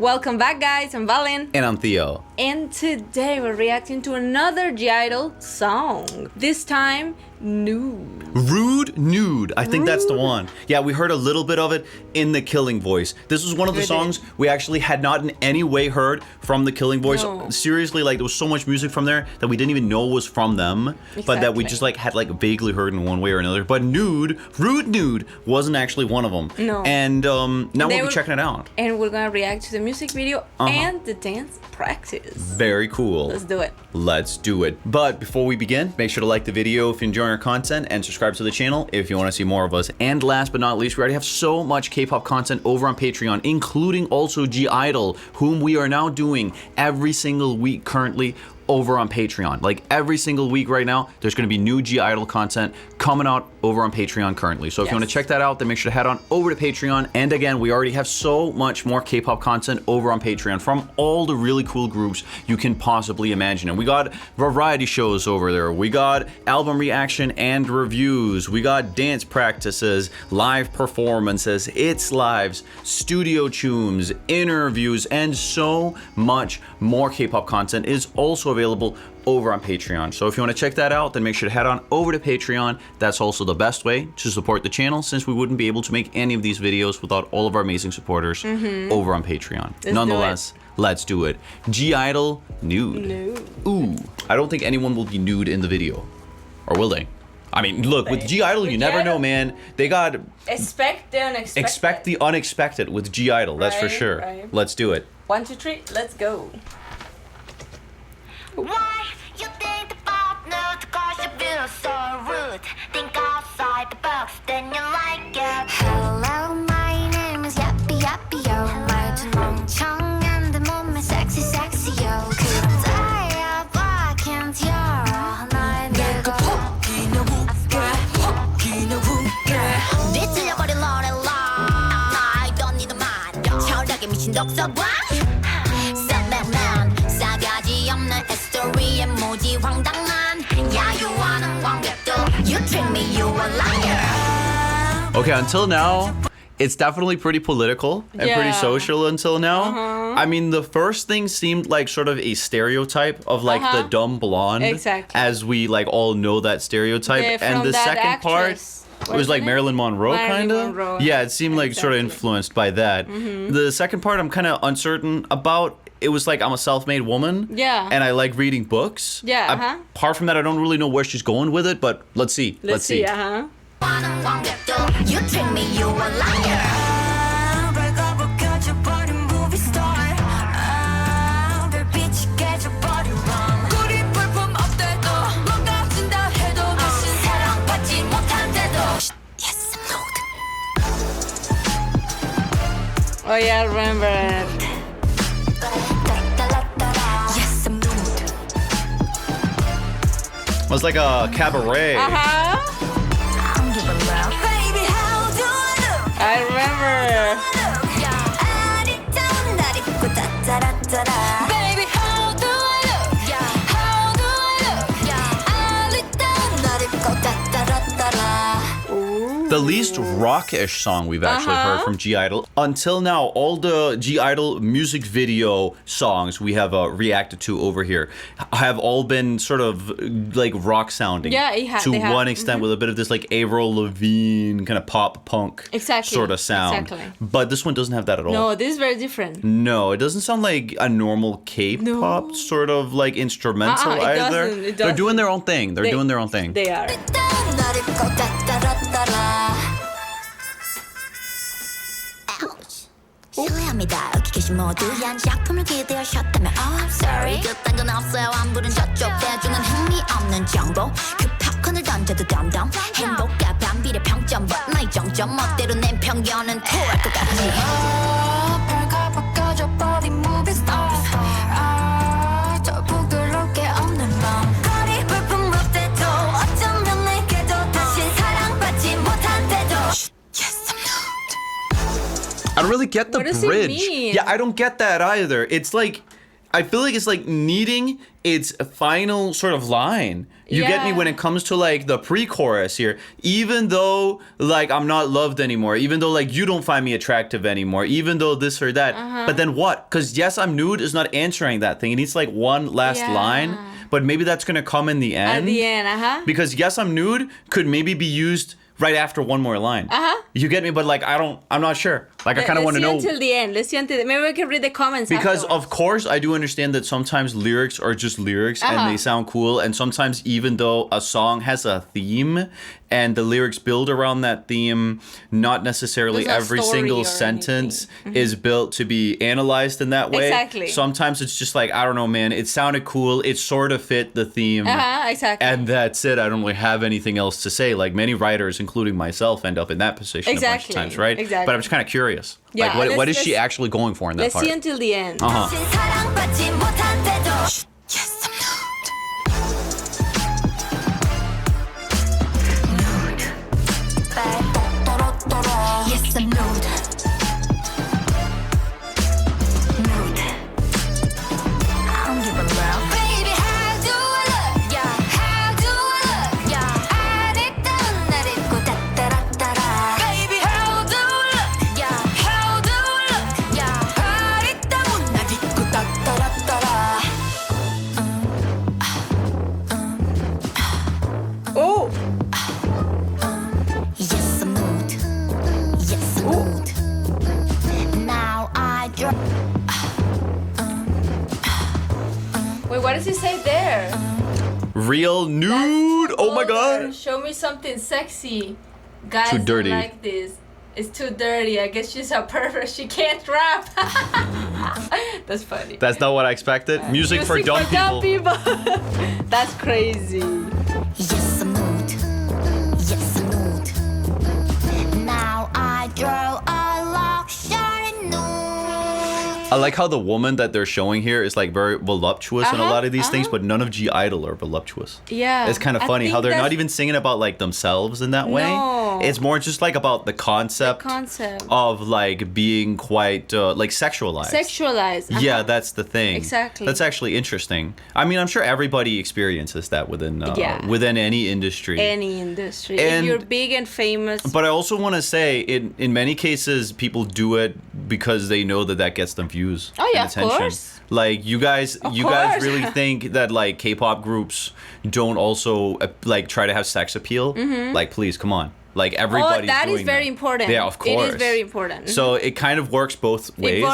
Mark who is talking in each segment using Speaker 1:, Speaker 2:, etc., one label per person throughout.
Speaker 1: Welcome back, guys. I'm Valen.
Speaker 2: And I'm Theo.
Speaker 1: And today we're reacting to another GI-DLE song. This time, Nude.
Speaker 2: Rude Nude. I think that's the one. Yeah, we heard a little bit of it in The Killing Voice. This was one of the songs we actually had not in any way heard from The Killing Voice.
Speaker 1: No.
Speaker 2: Seriously, like there was so much music from there that we didn't even know was from them. But that we just like had like vaguely heard in one way or another. But Nude, Rude Nude wasn't actually one of them.
Speaker 1: No.
Speaker 2: And now we'll be checking it out.
Speaker 1: And we're gonna react to the music video and the dance practice.
Speaker 2: Very cool.
Speaker 1: Let's do it.
Speaker 2: Let's do it. But before we begin, make sure to like the video if you're enjoying our content and subscribe to the channel if you want to see more of us. And last but not least, we already have so much K-pop content over on Patreon, including also GI-DLE, whom we are now doing every single week currently over on Patreon. Like every single week right now, there's going to be new GI-DLE content coming out over on Patreon currently. So if you want to check that out, then make sure to head on over to Patreon. And again, we already have so much more K-pop content over on Patreon from all the really cool groups you can possibly imagine. And we got variety shows over there. We got album reaction and reviews. We got dance practices, live performances, It's Lives, studio tunes, interviews, and so much more K-pop content is also available over on Patreon. So if you want to check that out, then make sure to head on over to Patreon. That's also the best way to support the channel, since we wouldn't be able to make any of these videos without all of our amazing supporters over on Patreon. Nonetheless, let's do it. GI-DLE Nude. Ooh, I don't think anyone will be nude in the video. Or will they? I mean, look, with GI-DLE, you never know, man. They got...
Speaker 1: Expect the unexpected.
Speaker 2: Expect the unexpected with GI-DLE, that's for sure.
Speaker 1: Right.
Speaker 2: Let's do it.
Speaker 1: 1, 2, 3, let's go.
Speaker 3: Why you think about nude? Cause you feel so rude. Think outside the box, then you like it. Hello, my name is Yappy Yappy Yo. 말도 멍청한데 몸매 sexy sexy yo. 그런 나야 I can't 열어 날 내가 포기는 웃게 뒤틀려버린 노래라 I don't need a mind 철학에 미친 독서관 Self-man 싸가지 없는 스토리에 무지 황당한 야유하는 관객도 You treat me, you a liar.
Speaker 2: Okay, until now, it's definitely pretty political and pretty social until now. I mean, the first thing seemed like sort of a stereotype of like the dumb blonde.
Speaker 1: Exactly.
Speaker 2: As we like all know that stereotype. And the second part, it was like Marilyn Monroe kind of. Yeah, it seemed like sort of influenced by that. The second part I'm kind of uncertain about. It was like, I'm a self-made woman.
Speaker 1: Yeah.
Speaker 2: And I like reading books.
Speaker 1: Yeah.
Speaker 2: Apart from that, I don't really know where she's going with it, but let's see.
Speaker 1: Let's see.
Speaker 3: You treat me, you a liar.
Speaker 1: Oh yeah, I remember it.
Speaker 2: It was like a cabaret.
Speaker 1: I remember.
Speaker 3: Baby, how do I look? How do I look? I look down, let it go,
Speaker 2: The least rock-ish song we've actually heard from GI-DLE. Until now, all the GI-DLE music video songs we have reacted to over here have all been sort of like rock sounding.
Speaker 1: Yeah,
Speaker 2: to one extent, with a bit of this like Avril Lavigne kind of pop punk sort of sound.
Speaker 1: Exactly.
Speaker 2: But this one doesn't have that at all.
Speaker 1: No, this is very different.
Speaker 2: No, it doesn't sound like a normal K-pop sort of like instrumental either.
Speaker 1: It doesn't.
Speaker 2: They're doing their own thing. They're doing their own thing.
Speaker 1: They are.
Speaker 3: 실례합니다. 여기 계신 모두한 작품을 기대하셨다면 Oh I'm sorry 그딴 건 없어요. 안부른 저쪽 대중은 흥미없는 정보 그 팝콘을 던져도 덤덤 행복과 반비례 평점 But 나의 정점 멋대로 낸 편견은 토할 것 같지 발가 바꿔줘버린 movie star 저 부끄럽게 없는 맘 거리 불품 못돼도 어쩌면 내게도 다시 사랑받지 못한데도 Yes I'm nude
Speaker 2: I don't really get the
Speaker 1: What does it
Speaker 2: bridge.
Speaker 1: mean?
Speaker 2: Yeah, I don't get that either. It's like I feel like it's like needing its final sort of line. You get me when it comes to like the pre-chorus here. Even though like I'm not loved anymore, even though like you don't find me attractive anymore, even though this or that. But then what? Because yes, I'm nude is not answering that thing. It needs like one last line. But maybe that's gonna come in the end.
Speaker 1: At the end,
Speaker 2: Because yes, I'm nude could maybe be used right after one more line. You get me? But like I'm not sure. Like I kind of want to know.
Speaker 1: Let's see until the end. Let's see until maybe we can read the comments
Speaker 2: because
Speaker 1: afterwards.
Speaker 2: of course I do understand that sometimes lyrics are just lyrics and they sound cool, and sometimes even though a song has a theme and the lyrics build around that theme, not necessarily every single sentence is built to be analyzed in that way.
Speaker 1: Exactly.
Speaker 2: Sometimes it's just like, I don't know, man, it sounded cool, it sort of fit the theme.
Speaker 1: Exactly.
Speaker 2: And that's it. I don't really have anything else to say. Like many writers, including myself, end up in that position a bunch of times, right?
Speaker 1: Exactly.
Speaker 2: But I'm just kind of curious.
Speaker 1: Yeah,
Speaker 2: like what is she actually going for in that
Speaker 1: let's
Speaker 2: part?
Speaker 1: see until the end.
Speaker 3: 사랑받지 못한데도 Yes, I'm nude. Nude. I don't give a love. Baby, how do I look? Yeah, how do I look? Yeah, I did 날 입고 따따라따라. Baby, how do I look? Yeah, how do I look? Yeah, 아리따운 날 입고 따따라따라.
Speaker 1: Oh!
Speaker 3: Yes, I'm nude. Yes, I'm nude. Now I drop.
Speaker 1: Wait, what does he say there?
Speaker 2: Real nude. Oh my
Speaker 1: Vulgar.
Speaker 2: god.
Speaker 1: Show me something sexy. Guys
Speaker 2: Too
Speaker 1: don't
Speaker 2: dirty.
Speaker 1: like this. It's too dirty. I guess she's a pervert. She can't rap. That's funny.
Speaker 2: That's not what I expected. Music for dumb people.
Speaker 1: That's crazy.
Speaker 3: Yes, I'm nude. Yes, I'm nude. Now I draw a luxury nude.
Speaker 2: I like how the woman that they're showing here is like very voluptuous in a lot of these things, but none of GI-DLE are voluptuous.
Speaker 1: Yeah.
Speaker 2: It's kind of
Speaker 1: I
Speaker 2: funny how
Speaker 1: think
Speaker 2: they're not
Speaker 1: that's-
Speaker 2: even singing about like themselves in that way.
Speaker 1: No.
Speaker 2: It's more just like about the concept, of like being quite like sexualized.
Speaker 1: Sexualized.
Speaker 2: Yeah, that's the thing.
Speaker 1: Exactly.
Speaker 2: That's actually interesting. I mean, I'm sure everybody experiences that within within any industry.
Speaker 1: Any industry.
Speaker 2: And-
Speaker 1: if you're big and famous.
Speaker 2: But I also want to say, in many cases, people do it because they know that that gets them views.
Speaker 1: Oh, yeah,
Speaker 2: and
Speaker 1: of
Speaker 2: attention.
Speaker 1: course.
Speaker 2: Like you guys
Speaker 1: course.
Speaker 2: really think that like K-pop groups don't also like try to have sex appeal? Like, please, come on. Like everybody's
Speaker 1: that
Speaker 2: doing
Speaker 1: is very important.
Speaker 2: Yeah, of course.
Speaker 1: It is very important.
Speaker 2: So it kind of works both ways.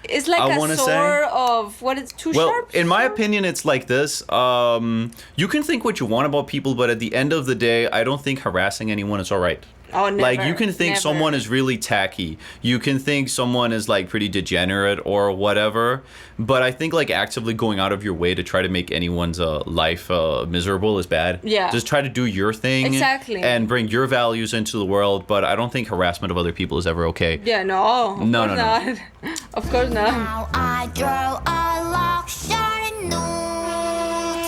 Speaker 1: It's like
Speaker 2: I
Speaker 1: a
Speaker 2: wanna
Speaker 1: sword of what is too
Speaker 2: Well,
Speaker 1: sharp.
Speaker 2: in my opinion, it's like this. You can think what you want about people, but at the end of the day, I don't think harassing anyone is all right.
Speaker 1: Oh, never.
Speaker 2: Like, you can think someone is really tacky. You can think someone is, like, pretty degenerate or whatever. But I think, like, actively going out of your way to try to make anyone's life miserable is bad.
Speaker 1: Yeah.
Speaker 2: Just try to do your thing.
Speaker 1: Exactly.
Speaker 2: And bring your values into the world. But I don't think harassment of other people is ever okay.
Speaker 1: Yeah, no. Of course not. Of course not.
Speaker 3: Now I draw a luxury nude.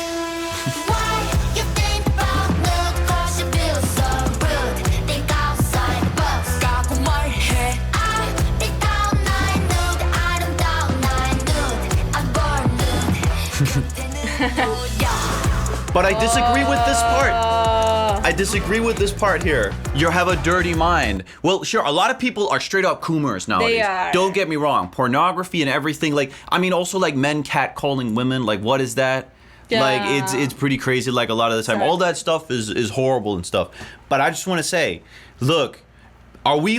Speaker 3: What you think about nude? 'Cause you feel so rude. Think outside the box. 까고 말해. 아름다운 나의 nude. 아름다운 나의 nude. I'm born nude.
Speaker 2: But I disagree with this part. I disagree with this part here. You have a dirty mind. Well, sure, a lot of people are straight up coomers nowadays.
Speaker 1: They are.
Speaker 2: Don't get me wrong. Pornography and everything. Like, I mean, also like men catcalling women. Like, what is that?
Speaker 1: Yeah.
Speaker 2: Like, it's pretty crazy. Like a lot of the time, all that stuff is horrible and stuff. But I just want to say, look. Are we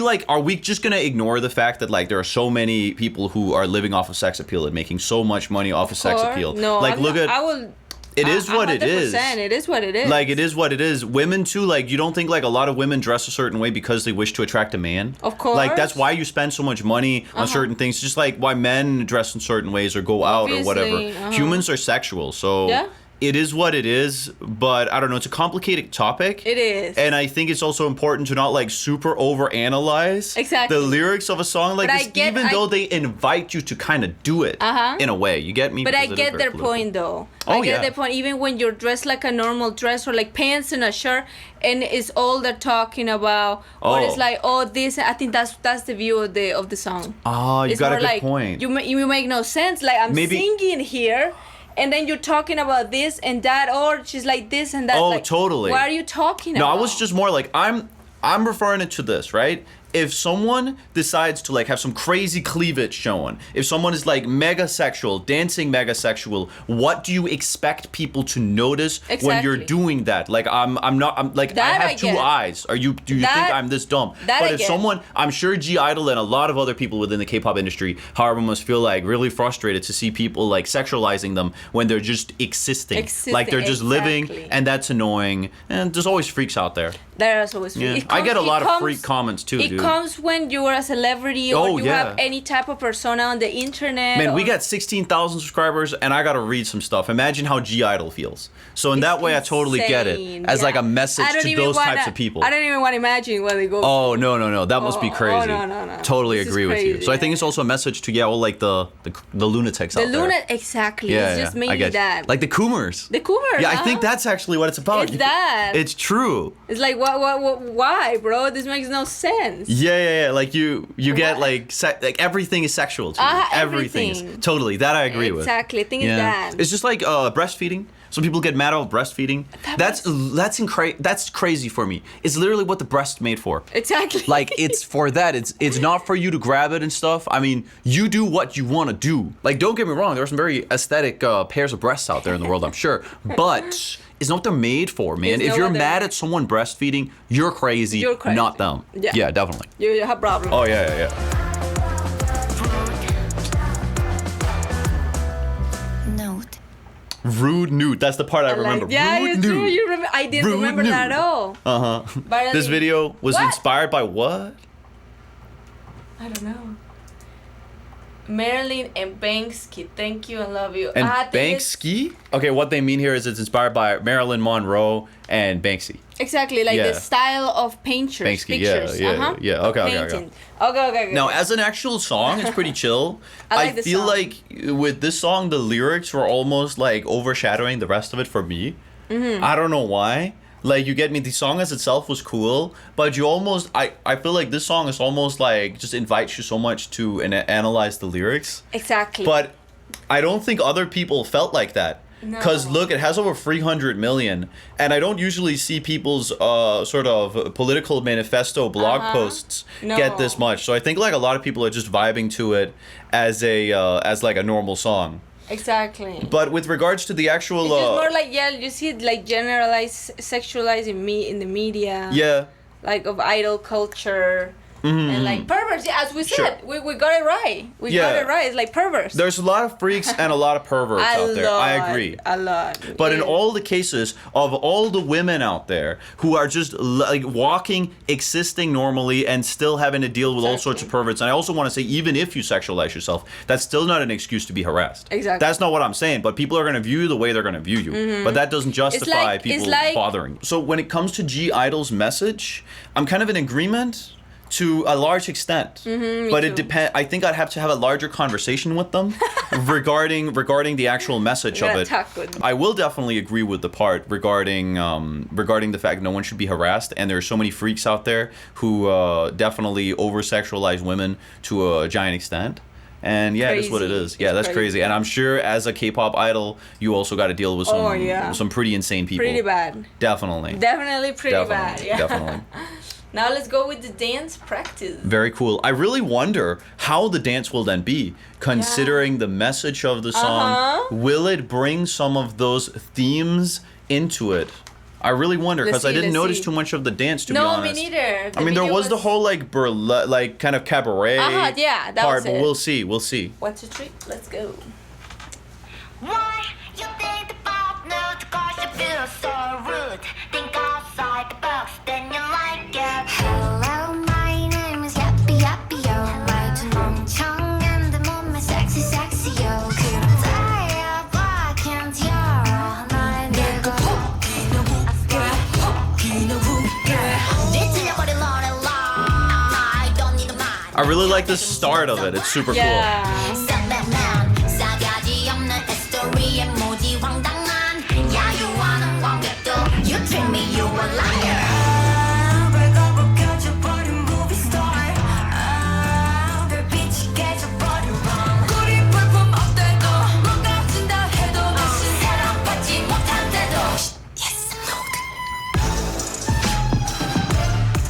Speaker 2: just gonna ignore the fact that like there are so many people who are living off of sex appeal and making so much money off of sex appeal?
Speaker 1: No,
Speaker 2: like
Speaker 1: I will.
Speaker 2: It is what it is.
Speaker 1: 100%. It is what it is.
Speaker 2: Like, it is what it is. Women, too, like, you don't think, like, a lot of women dress a certain way because they wish to attract a man?
Speaker 1: Of course.
Speaker 2: Like, that's why you spend so much money on certain things. Just like why men dress in certain ways or go out or whatever. Humans are sexual, so...
Speaker 1: Yeah.
Speaker 2: it is what it is, but I don't know, it's a complicated topic.
Speaker 1: It is.
Speaker 2: And I think it's also important to not like super overanalyze
Speaker 1: Exactly.
Speaker 2: the lyrics of a song like
Speaker 1: But
Speaker 2: this, even though they invite you to kind of do it in a way. You get me?
Speaker 1: But I
Speaker 2: Because it is
Speaker 1: get
Speaker 2: very
Speaker 1: their
Speaker 2: political.
Speaker 1: point though.
Speaker 2: Oh,
Speaker 1: I get
Speaker 2: yeah.
Speaker 1: their point. Even when you're dressed like a normal dress or like pants and a shirt, and it's all they're talking about. Or it's like, oh, this. I think that's the view of the song.
Speaker 2: Oh, you
Speaker 1: It's
Speaker 2: got a
Speaker 1: more
Speaker 2: good
Speaker 1: like,
Speaker 2: point.
Speaker 1: You make no sense. Like I'm singing here, and then you're talking about this and that, or she's like this and that.
Speaker 2: Oh,
Speaker 1: like,
Speaker 2: totally.
Speaker 1: What are you talking
Speaker 2: No,
Speaker 1: about?
Speaker 2: I was just more like I'm referring it to this, right? If someone decides to like have some crazy cleavage showing, if someone is like mega sexual, dancing mega sexual, what do you expect people to notice when you're doing that? Like I'm like
Speaker 1: That
Speaker 2: I
Speaker 1: I
Speaker 2: have two
Speaker 1: get.
Speaker 2: eyes. Do you think I'm this dumb?
Speaker 1: That
Speaker 2: But
Speaker 1: I
Speaker 2: if
Speaker 1: get.
Speaker 2: someone, I'm sure G-I-DLE and a lot of other people within the K-pop industry, however, must feel like really frustrated to see people like sexualizing them when they're just existing. Like they're just living, and that's annoying. And there's always freaks out there.
Speaker 1: There's always
Speaker 2: Yeah. I get a lot of freak comments too, dude.
Speaker 1: It comes when you're a celebrity or you
Speaker 2: yeah.
Speaker 1: have any type of persona on the internet.
Speaker 2: Man, we
Speaker 1: or-
Speaker 2: got 16,000 subscribers, and I gotta read some stuff. Imagine how G-I-DLE feels. So in that way, I totally get it
Speaker 1: insane,
Speaker 2: as like
Speaker 1: yeah.
Speaker 2: a message
Speaker 1: I don't
Speaker 2: to
Speaker 1: even
Speaker 2: those
Speaker 1: wanna-
Speaker 2: types of people.
Speaker 1: I don't even want to imagine what they go
Speaker 2: Oh no, that must be crazy.
Speaker 1: no.
Speaker 2: Totally
Speaker 1: This is
Speaker 2: agree with you.
Speaker 1: crazy,
Speaker 2: So I think it's also a message to all like the lunatics
Speaker 1: The
Speaker 2: out there.
Speaker 1: Luna, exactly.
Speaker 2: Yeah,
Speaker 1: It's just
Speaker 2: I
Speaker 1: maybe
Speaker 2: get you.
Speaker 1: that.
Speaker 2: Like the Coomers.
Speaker 1: The Coomers.
Speaker 2: Yeah, I think that's actually what it's about.
Speaker 1: It's that.
Speaker 2: It's true.
Speaker 1: It's like, why, bro? This makes no sense.
Speaker 2: Yeah. Like you get like like everything is sexual to you. Everything is
Speaker 1: everything.
Speaker 2: totally that I agree with.
Speaker 1: Exactly. I think it's that.
Speaker 2: It's just like breastfeeding. Some people get mad about breastfeeding. That's crazy for me. It's literally what the breast made for.
Speaker 1: Exactly.
Speaker 2: Like it's for that. It's not for you to grab it and stuff. I mean, you do what you want to do. Like don't get me wrong, there are some very aesthetic pairs of breasts out there in the world, I'm sure. But it's not what they're made for, man.
Speaker 1: It's
Speaker 2: If
Speaker 1: not
Speaker 2: you're
Speaker 1: what they're
Speaker 2: mad
Speaker 1: made-
Speaker 2: at someone breastfeeding, you're crazy, not them.
Speaker 1: Yeah.
Speaker 2: Definitely.
Speaker 1: You have problems.
Speaker 2: Oh yeah.
Speaker 3: Note.
Speaker 2: Rude nude. That's the part I remember.
Speaker 1: Yeah,
Speaker 2: Rude
Speaker 1: you
Speaker 2: nude.
Speaker 1: do. You remember? I didn't
Speaker 2: Rude
Speaker 1: remember that at all. But
Speaker 2: This video was
Speaker 1: What?
Speaker 2: inspired by what?
Speaker 1: I don't know. Marilyn and Banksy, thank you and love you.
Speaker 2: And
Speaker 1: I think it's-
Speaker 2: Banksy? Okay, what they mean here is it's inspired by Marilyn Monroe and Banksy.
Speaker 1: Exactly, like
Speaker 2: Yeah.
Speaker 1: the style of pictures.
Speaker 2: Banksy, yeah. Okay.
Speaker 1: Painting. Okay.
Speaker 2: Now, as an actual song, it's pretty chill.
Speaker 1: I like the
Speaker 2: feel
Speaker 1: song.
Speaker 2: like with this song, the lyrics were almost like overshadowing the rest of it for me.
Speaker 1: Mm-hmm.
Speaker 2: I don't know why. Like, you get me, the song as itself was cool, but you almost, I feel like this song is almost like, just invites you so much to analyze the lyrics.
Speaker 1: Exactly.
Speaker 2: But I don't think other people felt like that.
Speaker 1: No.
Speaker 2: Because look, it has over 300 million, and I don't usually see people's sort of political manifesto blog posts get this much. So I think like a lot of people are just vibing to it as as like a normal song.
Speaker 1: Exactly.
Speaker 2: But with regards to the actual,
Speaker 1: It's just more like, you see it like generalized, sexualizing me in the media.
Speaker 2: yeah.
Speaker 1: Like of idol culture. And like perverts, yeah, as we said,
Speaker 2: Sure.
Speaker 1: we got it right. We got it right. It's like perverts.
Speaker 2: There's a lot of freaks and a lot of perverts out there. I agree.
Speaker 1: A lot.
Speaker 2: But in
Speaker 1: Yeah.
Speaker 2: all the cases of all the women out there who are just like walking, existing normally, and still having to deal with all sorts of perverts, and I also want to say, even if you sexualize yourself, that's still not an excuse to be harassed.
Speaker 1: Exactly.
Speaker 2: That's not what I'm saying. But people are going to view you the way they're going to view you. But that doesn't justify
Speaker 1: it's
Speaker 2: people
Speaker 1: like-
Speaker 2: bothering. So when it comes to G-I-DLE's message, I'm kind of in agreement to a large extent, but it depends. I think I'd have to have a larger conversation with them regarding the actual message of
Speaker 1: gotta
Speaker 2: it.
Speaker 1: talk with them.
Speaker 2: I will definitely agree with the part regarding the fact no one should be harassed, and there are so many freaks out there who definitely over sexualize women to a giant extent. And yeah, that's what it
Speaker 1: Crazy.
Speaker 2: is. Yeah,
Speaker 1: It's
Speaker 2: that's crazy. And I'm sure as a K-pop idol, you also got to deal with some pretty insane people.
Speaker 1: Pretty bad.
Speaker 2: Definitely.
Speaker 1: Definitely pretty bad. Yeah.
Speaker 2: Definitely.
Speaker 1: Now let's go with the dance practice.
Speaker 2: Very cool. I really wonder how the dance will then be, considering the message of the song. Will it bring some of those themes into it? I really wonder, because I didn't notice too much of the dance, to be honest.
Speaker 1: No, me neither.
Speaker 2: I mean, there was the whole like burlesque, like kind of cabaret
Speaker 1: yeah, that
Speaker 2: part,
Speaker 1: was
Speaker 2: but
Speaker 1: it.
Speaker 2: we'll see.
Speaker 1: 1, 2, 3, let's go.
Speaker 3: Why you think about nude? Cause you feel so rude. Think outside the box, then you like it. Hello, my name is Yappy Yappy Yo. 말투 멍청한데 몸매 sexy sexy yo. 그럼 다이아봐 can't 열어. 날
Speaker 2: I really like the start of it. It's super cool.
Speaker 1: Yeah.
Speaker 3: 싸가지 없는 스토리에 모지 황당한 야유하는 관객도 You treat me, you a liar 벌거벗 켜져버린 movie star 별빛이 깨져버린 rom 우리 볼품 없대도 뭔가 진다 해도 다시 사랑받지 못한대도 Yes,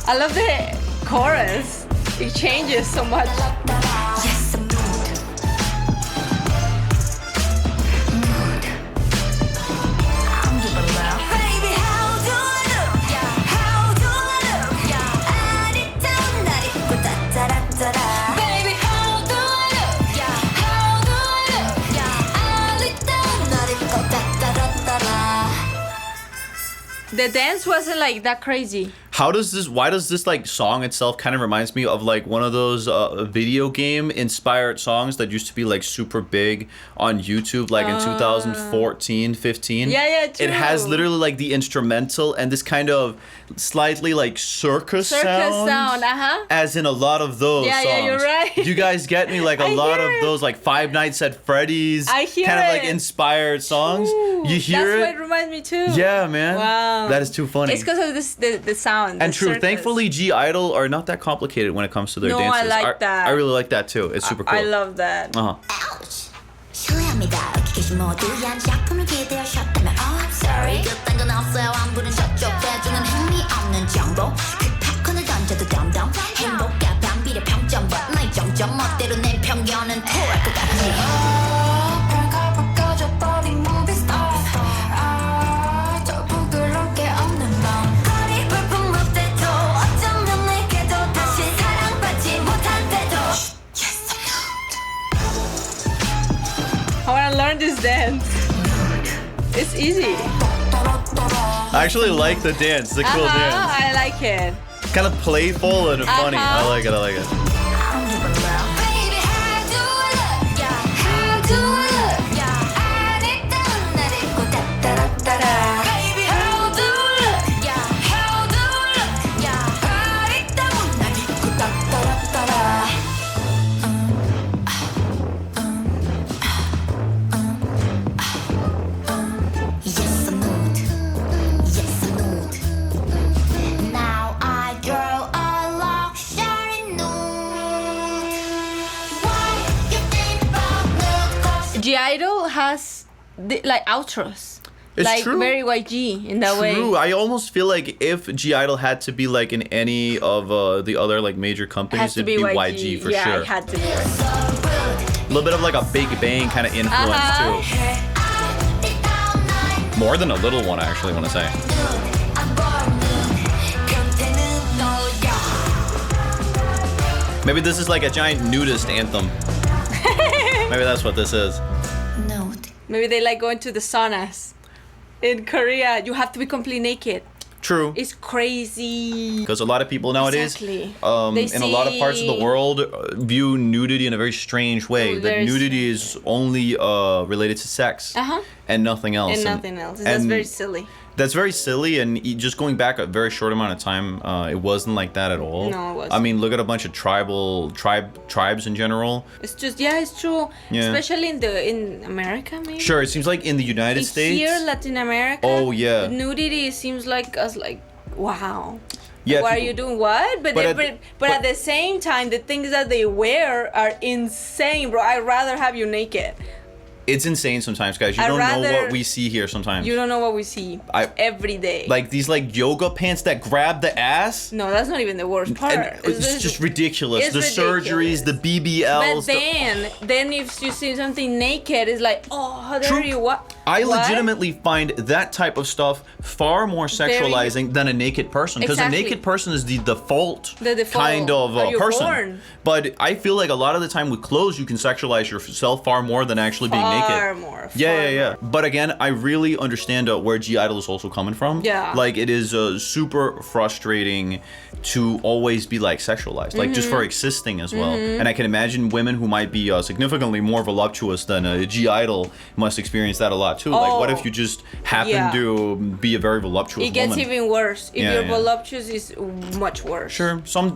Speaker 1: I love the chorus. It changes so much.
Speaker 3: Yes, I'm mood. I'm giving love. Baby, how do I look? Yeah, how do I look? Yeah, I need to 날 입고 따따라따라. Baby, how do I look? Yeah, how do I look? Yeah, I need to 날 입고 따따라따라.
Speaker 1: The dance wasn't like that crazy.
Speaker 2: Why does this like song itself kind of reminds me of like one of those video game inspired songs that used to be like super big on YouTube like in 2014, 15?
Speaker 1: Yeah,
Speaker 2: It has literally like the instrumental and this kind of slightly like circus sound. As in a lot of those songs.
Speaker 1: Yeah, you're right.
Speaker 2: You guys get me? Like a lot of those like Five Nights at Freddy's
Speaker 1: I hear
Speaker 2: kind of like
Speaker 1: it.
Speaker 2: inspired songs.
Speaker 1: Ooh,
Speaker 2: You hear
Speaker 1: that's
Speaker 2: it?
Speaker 1: what it reminds me too.
Speaker 2: Yeah, man.
Speaker 1: Wow.
Speaker 2: That is too funny.
Speaker 1: It's because of the sound.
Speaker 2: And
Speaker 1: the
Speaker 2: true,
Speaker 1: circus.
Speaker 2: thankfully G-I-DLE are not that complicated when it comes to their
Speaker 1: No,
Speaker 2: dances.
Speaker 1: I like that.
Speaker 2: I really like that too. It's super cool.
Speaker 1: I love that.
Speaker 3: Ouch. 실례합니다. 여기 계신 모두한 작품을 기대하셨다면 Oh, I'm sorry. 그딴 건 없어요. 안 부른 저쪽 대중은 흥미없는 정보. 그 팝콘을 던져도 덤덤. 행복과 반비례 평점. But 나의 정점 멋대로 내 편견은 토할 것 같지. 별걸 벗겨져버린 movie star. 저 부끄러울 게 없는 넌. 거리 볼품 없대도 어쩌면 내게도 다시 사랑받지 못한대도 Yes,
Speaker 1: I want to learn this dance. It's easy.
Speaker 2: I actually like the dance. It's a cool dance.
Speaker 1: I like it.
Speaker 2: Kind of playful and funny. I like it. I like it.
Speaker 3: Baby, how do I look? Yeah, how do I look? Yeah, I need to 날 입고 따따라따라. Baby, how do I look? Yeah, how do I look? Yeah, I need to 날 입고 따따라따라. Yes, I'm nude. Yes, I'm nude. Now I draw a luxury nude. Why you think about nude?
Speaker 1: G-I-DLE has like outros.
Speaker 2: It's
Speaker 1: like
Speaker 2: true.
Speaker 1: very YG in that way.
Speaker 2: True. I almost feel like if G-I-DLE had to be like in any of the other like major
Speaker 1: It has
Speaker 2: companies,
Speaker 1: to
Speaker 2: it'd
Speaker 1: be
Speaker 2: be
Speaker 1: YG.
Speaker 2: YG for
Speaker 1: yeah,
Speaker 2: sure.
Speaker 1: it had to be.
Speaker 2: A little bit of like a Big Bang kind of influence too. More than a little one, I actually want to say. Maybe this is like a giant nudist anthem. Maybe that's what this is.
Speaker 3: Nude.
Speaker 1: Maybe they like going to the saunas. In Korea, you have to be completely naked.
Speaker 2: True.
Speaker 1: It's crazy.
Speaker 2: Because a lot of people nowadays,
Speaker 1: Exactly.
Speaker 2: in a lot of parts of the world, view nudity in a very strange way.
Speaker 1: Oh,
Speaker 2: That
Speaker 1: very
Speaker 2: nudity is only related to sex and nothing else.
Speaker 1: And nothing else. That's very silly.
Speaker 2: That's very silly, and just going back a very short amount of time, it wasn't like that at all.
Speaker 1: No, it wasn't.
Speaker 2: I mean, look at a bunch of tribes in general.
Speaker 1: It's just it's true.
Speaker 2: Yeah.
Speaker 1: Especially in America, maybe.
Speaker 2: Sure, it seems like in the United States.
Speaker 1: Here, Latin America.
Speaker 2: Oh, yeah.
Speaker 1: Nudity seems like us like wow.
Speaker 2: Yeah,
Speaker 1: What are
Speaker 2: people-
Speaker 1: you doing? What? But
Speaker 2: But
Speaker 1: at the same time, the things that they wear are insane, bro. I'd rather have you naked.
Speaker 2: It's insane sometimes, guys. You
Speaker 1: I'd
Speaker 2: don't know
Speaker 1: rather-
Speaker 2: what we see here sometimes.
Speaker 1: You don't know what we see every day.
Speaker 2: Like these like yoga pants that grab the ass.
Speaker 1: No, that's not even the worst part.
Speaker 2: And it's just ridiculous.
Speaker 1: it's
Speaker 2: The surgeries, the BBLs.
Speaker 1: But then if you see something naked, it's like, oh, there
Speaker 2: True.
Speaker 1: you what?
Speaker 2: I
Speaker 1: What?
Speaker 2: legitimately find that type of stuff far more sexualizing than a naked person, because
Speaker 1: Exactly.
Speaker 2: a naked person is the default,
Speaker 1: The default.
Speaker 2: kind of
Speaker 1: How you're
Speaker 2: person.
Speaker 1: born.
Speaker 2: But I feel like a lot of the time with clothes, you can sexualize yourself far more than actually being naked.
Speaker 1: Far more.
Speaker 2: Yeah. But again, I really understand where G-I-DLE is also coming from.
Speaker 1: Yeah.
Speaker 2: Like, it is super frustrating to always be like sexualized, like just for existing as well. And I can imagine women who might be significantly more voluptuous than G-I-DLE must experience that a lot thought too. Like, what if you just happen to be a very voluptuous
Speaker 1: It gets
Speaker 2: woman?
Speaker 1: even worse. If you're voluptuous, it's much worse.
Speaker 2: Sure, some,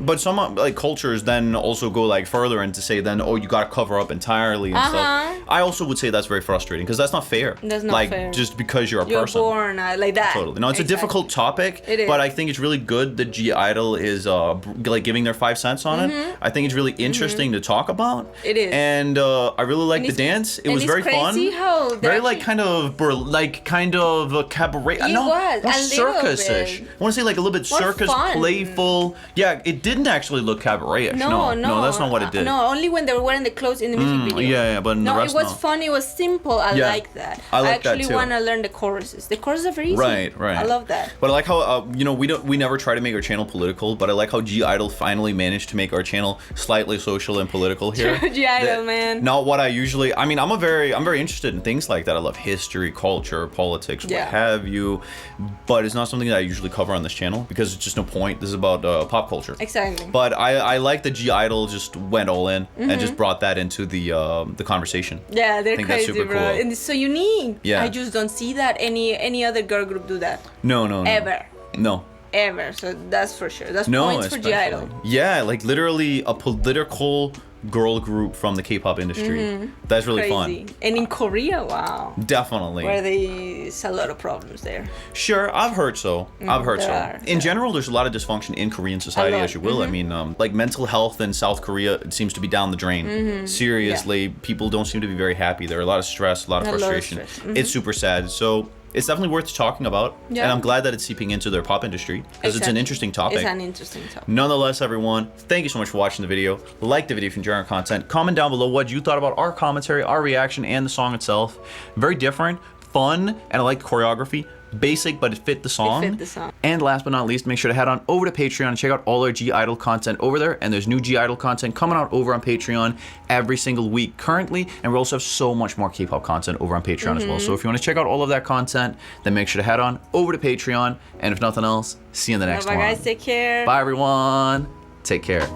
Speaker 2: but some like cultures then also go like further and to say then, oh, you gotta cover up entirely and stuff. I also would say that's very frustrating because that's not fair.
Speaker 1: That's not
Speaker 2: like,
Speaker 1: fair.
Speaker 2: just because you're a
Speaker 1: You're
Speaker 2: person.
Speaker 1: born like that.
Speaker 2: Totally. No, it's a difficult topic,
Speaker 1: It is.
Speaker 2: but I think it's really good that GI-DLE is like giving their 5 cents on it. I think it's really interesting to talk about.
Speaker 1: It is.
Speaker 2: And I really like the dance. It was very fun.
Speaker 1: How
Speaker 2: very like kind of a cabaret.
Speaker 1: It
Speaker 2: no,
Speaker 1: was
Speaker 2: more
Speaker 1: a
Speaker 2: circus-ish.
Speaker 1: little bit.
Speaker 2: I want to say like a little bit
Speaker 1: More
Speaker 2: circus,
Speaker 1: fun.
Speaker 2: playful. Yeah, it didn't actually look cabaret-ish. No, that's not what it did.
Speaker 1: No, only when they were wearing the clothes in the music video.
Speaker 2: Yeah, but in the rest,
Speaker 1: it was fun. It was simple. I like that.
Speaker 2: I like that
Speaker 1: actually
Speaker 2: too.
Speaker 1: want to learn the choruses. The choruses are very easy.
Speaker 2: Right.
Speaker 1: I love that.
Speaker 2: But I like how we never try to make our channel political, but I like how GI-DLE finally managed to make our channel slightly social and political here.
Speaker 1: GI-DLE, man.
Speaker 2: Not what I usually. I mean, I'm very interested in things like that. I love history, culture, politics, what have you. But it's not something that I usually cover on this channel because it's just no point. This is about pop culture.
Speaker 1: Exactly.
Speaker 2: But I like that GI-DLE just went all in and just brought that into the conversation.
Speaker 1: Yeah, they're
Speaker 2: I think
Speaker 1: crazy,
Speaker 2: that's super
Speaker 1: bro.
Speaker 2: cool.
Speaker 1: And it's so unique.
Speaker 2: Yeah.
Speaker 1: I just don't see that any other girl group do that.
Speaker 2: No.
Speaker 1: Ever.
Speaker 2: No.
Speaker 1: Ever. So that's for sure. That's points for GI-DLE.
Speaker 2: Yeah, like literally a political girl group from the K-pop industry. That's really fun.
Speaker 1: And in Korea, wow.
Speaker 2: Definitely.
Speaker 1: Where there's a lot of problems there.
Speaker 2: Sure, I've heard so. In general, there's a lot of dysfunction in Korean society, as you will. I mean, like mental health in South Korea, it seems to be down the drain. Seriously, people don't seem to be very happy. There are a lot of stress, a lot of frustration. It's super sad. So it's definitely worth talking about.
Speaker 1: Yeah.
Speaker 2: And I'm glad that it's seeping into their pop industry because it's an interesting topic.
Speaker 1: It's an interesting topic.
Speaker 2: Nonetheless, everyone, thank you so much for watching the video. Like the video if you enjoy our content. Comment down below what you thought about our commentary, our reaction, and the song itself. Very different, fun, and I like the choreography. Basic, but it fit the song. And last but not least, make sure to head on over to Patreon and check out all our GI-DLE content over there. And there's new GI-DLE content coming out over on Patreon every single week currently. And we also have so much more K-pop content over on Patreon as well. So if you want to check out all of that content, then make sure to head on over to Patreon. And if nothing else, see you in the next one.
Speaker 1: Bye guys, take care.
Speaker 2: Bye everyone. Take care.